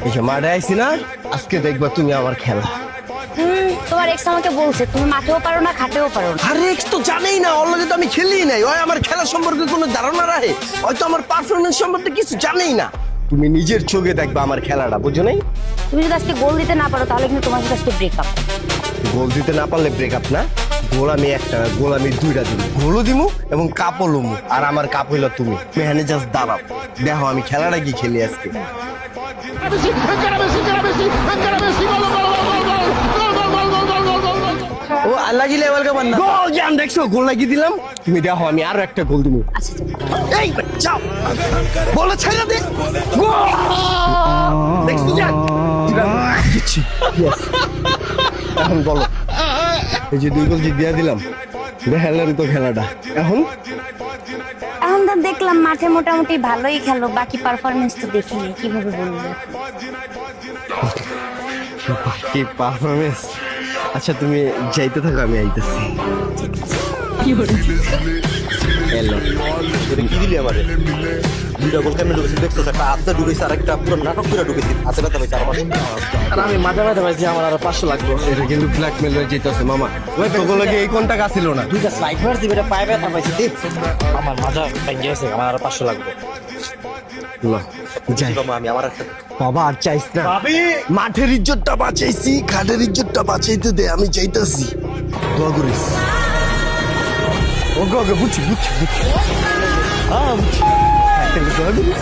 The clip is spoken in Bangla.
এই যে মাঠে আইছি না, আজকে দেখবা তুমি আমার খেলা। তোমার এক্স আমাকে বলছে তুমি মাঠেও পারো না খাটেও পারো না। আরে এক্স তো জানেই না, ওর লগে তো আমি খেলি নাই। ওই আমার খেলা সম্পর্কে কোনো ধারণা রাখে, হয়তো আমার পারফরমেন্স সম্পর্কে কিছু জানেই না। তুমি নিজের চোখে দেখবা আমার খেলাটা, বুঝো নাই? তুমি যদি আজকে গোল দিতে না পারো তাহলে কিন্তু তোমার সাথে আজকে ব্রেকআপ। গোল দিতে না পারলে ব্রেকআপ না, গোল আমি একটা, গোল আমি দুইটা দিব। গোলও দিমু এবং কাপও লমু, আর আমার কাপ হইলো তুমি। মেহানে জাস্ট দাঁড়াও, দেখো আমি খেলাটা কি খেলি আজকে। ও আল্লাহ কি লেভেল কা বান্না গোল জান, দেখছো গোল লাগিয়ে দিলাম। তুমি দেখো আমি আরো একটা গোল দিব। আচ্ছা এই যাও, বলে ছেড়ে দে। গোল দেখছো জান, দিচ্ছি। Yes. এখন বলো, এই যে 2 গোল যে দিয়ে দিলাম, দেখালেন তো খেলাটা। এখন এখন তো দেখলাম মাঠে মোটামুটি ভালোই খেলো, বাকি পারফরমেন্স তো দেখিনি, কিভাবে বলবো? কি পারফরমেন্স? আচ্ছা তুমি যাইতে থাকো, আমি আইতেছি। এলো এটা কি দিলি আমারে দুইটা গোল কেমনে ঢুকেছি দেখছো একটা হাতে ঢুকেছে আর একটা পুরো নাটক করে ঢুকেছি হাতে ব্যথা পাইছে আমার আর আমি মাঝে মাঝে পাইছি আমার আরো 500 লাগবে। এটা কিন্তু ব্ল্যাকমেল হয়ে যেতেছে মামা। ওই তো গোলকে এই কোনটা কাছিল না। দুইটা স্লাইড মারছি, এটা পায়ে ব্যথা পাইছি। আমার মাজা ভেঙে গেছে, আমার আরো 500 লাগবে। যাই বাবা আমি আমার একটা বাবা, আর চাইস না। মাঠের ইজ্জতটা বাঁচাইছি, ঘাটের ইজ্জতটা বাঁচাইতে দে, আমি চাইতাছি। দোয়া করিস। ওকে ওকে, বুঝছি বুঝছি বুঝছি। দোয়া করিস।